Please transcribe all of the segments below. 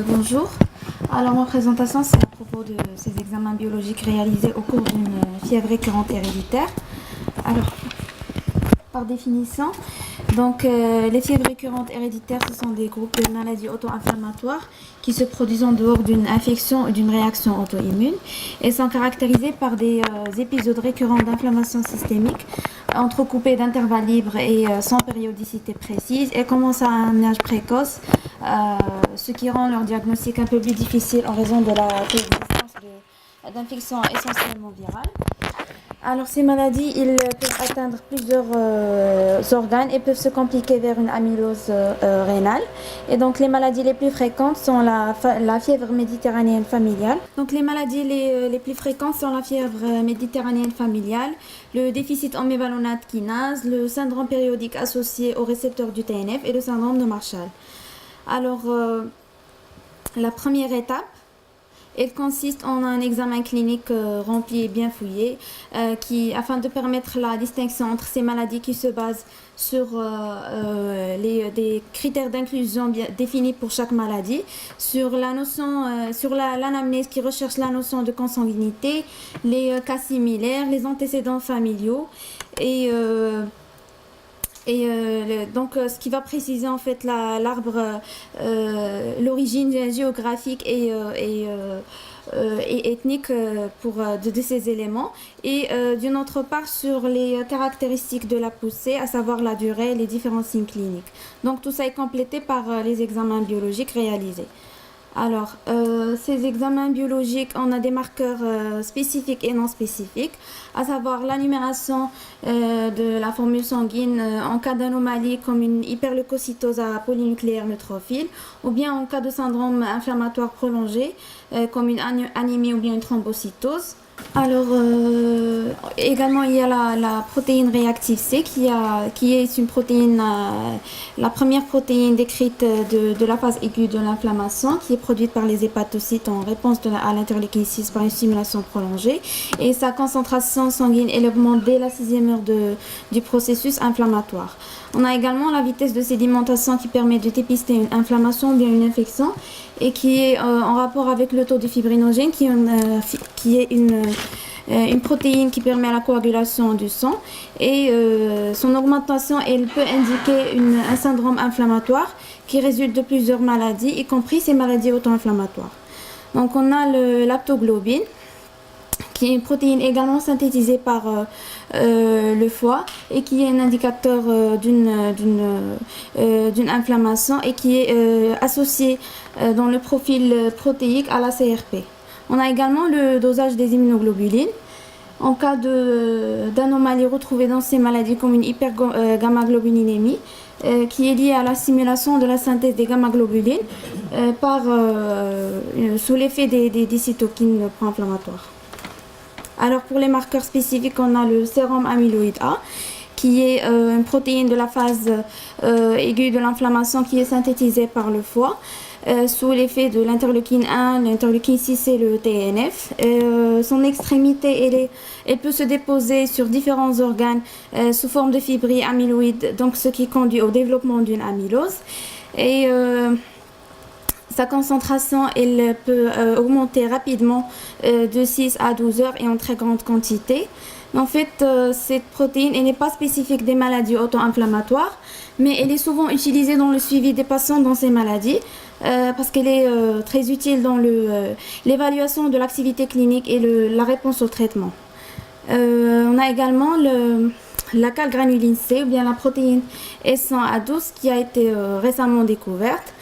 Bonjour. Alors, ma présentation, c'est à propos de ces examens biologiques réalisés au cours d'une fièvre récurrente héréditaire. Alors, par définition, les fièvres récurrentes héréditaires, ce sont des groupes de maladies auto-inflammatoires qui se produisent en dehors d'une infection ou d'une réaction auto-immune et sont caractérisées par des épisodes récurrents d'inflammation systémique entrecoupés d'intervalles libres et sans périodicité précise et commencent à un âge précoce, ce qui rend leur diagnostic un peu plus difficile en raison de la coexistence d'infections essentiellement virales. Alors, ces maladies, ils peuvent atteindre plusieurs organes et peuvent se compliquer vers une amylose rénale. Et donc, les maladies les plus fréquentes sont la fièvre méditerranéenne familiale. Donc, les maladies les plus fréquentes sont la fièvre méditerranéenne familiale, le déficit en mévalonate kinase, le syndrome périodique associé au récepteur du TNF et le syndrome de Marshall. Alors, la première étape, elle consiste en un examen clinique rempli et bien fouillé afin de permettre la distinction entre ces maladies qui se basent sur des critères d'inclusion bien définis pour chaque maladie, sur l'anamnèse qui recherche la notion de consanguinité, les cas similaires, les antécédents familiaux et ce qui va préciser en fait l'origine géographique et ethnique de ces éléments et d'une autre part sur les caractéristiques de la poussée, à savoir la durée et les différents signes cliniques. Donc tout ça est complété par les examens biologiques réalisés. Alors, ces examens biologiques, on a des marqueurs spécifiques et non spécifiques, à savoir la numération de la formule sanguine en cas d'anomalie comme une hyperleucocytose à polynucléaire neutrophile, ou bien en cas de syndrome inflammatoire prolongé comme une anémie ou bien une thrombocytose. Alors, également, il y a la protéine réactive C qui est une protéine, la première protéine décrite de la phase aiguë de l'inflammation qui est produite par les hépatocytes en réponse à l'interleukine 6 par une stimulation prolongée. Et sa concentration sanguine elle augmente dès la 6e heure du processus inflammatoire. On a également la vitesse de sédimentation qui permet de dépister une inflammation ou bien une infection et qui est en rapport avec le taux de fibrinogène qui est une protéine qui permet la coagulation du sang et son augmentation elle peut indiquer un syndrome inflammatoire qui résulte de plusieurs maladies, y compris ces maladies auto-inflammatoires. Donc on a l'aptoglobine qui est une protéine également synthétisée par le foie et qui est un indicateur d'une inflammation et qui est associée dans le profil protéique à la CRP. On a également le dosage des immunoglobulines. En cas d'anomalie retrouvée dans ces maladies comme une hypergamma-globulinémie, qui est liée à la stimulation de la synthèse des gamma-globulines sous l'effet des cytokines pro-inflammatoires. Alors pour les marqueurs spécifiques, on a le sérum amyloïde A, qui est une protéine de la phase aiguë de l'inflammation qui est synthétisée par le foie sous l'effet de l'interleukine 1, l'interleukine 6 et le TNF. Son extrémité, elle peut se déposer sur différents organes sous forme de fibrilles amyloïdes, donc ce qui conduit au développement d'une amylose. Et sa concentration, elle peut augmenter rapidement de 6 à 12 heures et en très grande quantité. En fait, cette protéine elle n'est pas spécifique des maladies auto-inflammatoires, mais elle est souvent utilisée dans le suivi des patients dans ces maladies parce qu'elle est très utile dans l'évaluation de l'activité clinique et la réponse au traitement. On a également la calgranuline C, ou bien la protéine S100A12 qui a été récemment découverte.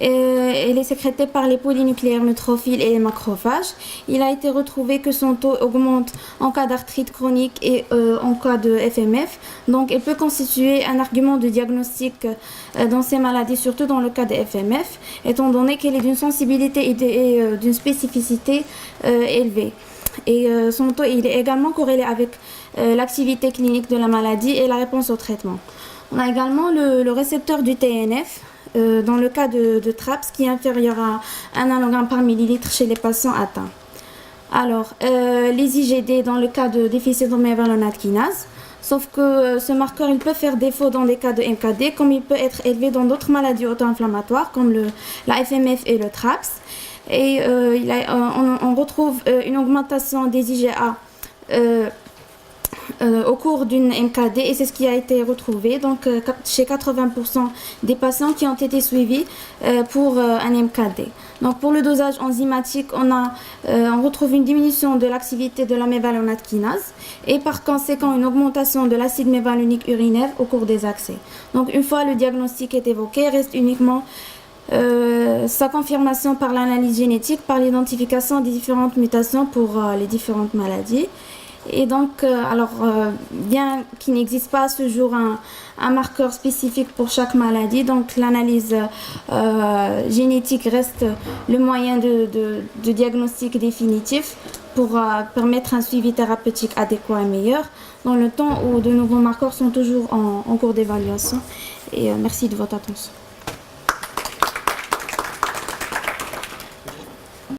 Elle est sécrétée par les polynucléaires neutrophiles et les macrophages. Il a été retrouvé que son taux augmente en cas d'arthrite chronique et en cas de FMF. Donc, elle peut constituer un argument de diagnostic dans ces maladies, surtout dans le cas de FMF, étant donné qu'elle est d'une sensibilité et d'une spécificité élevée. Et son taux il est également corrélé avec l'activité clinique de la maladie et la réponse au traitement. On a également le récepteur du TNF. Dans le cas de TRAPS qui est inférieur à 1 nanogramme par millilitre chez les patients atteints. Alors, les IgD dans le cas de déficit en mévalonate kinase. Sauf que ce marqueur, il peut faire défaut dans les cas de MKD, comme il peut être élevé dans d'autres maladies auto-inflammatoires, comme la FMF et le TRAPS. Et on retrouve une augmentation des IgA au cours d'une MKD, et c'est ce qui a été retrouvé donc chez 80% des patients qui ont été suivis pour un MKD. Donc pour le dosage enzymatique, on retrouve une diminution de l'activité de la mévalonate kinase et par conséquent une augmentation de l'acide mévalonique urinaire au cours des accès. Donc une fois le diagnostic est évoqué, reste uniquement sa confirmation par l'analyse génétique, par l'identification des différentes mutations pour les différentes maladies. Et donc, bien qu'il n'existe pas à ce jour un marqueur spécifique pour chaque maladie, donc l'analyse génétique reste le moyen de diagnostic définitif pour permettre un suivi thérapeutique adéquat et meilleur, dans le temps où de nouveaux marqueurs sont toujours en cours d'évaluation. Et merci de votre attention.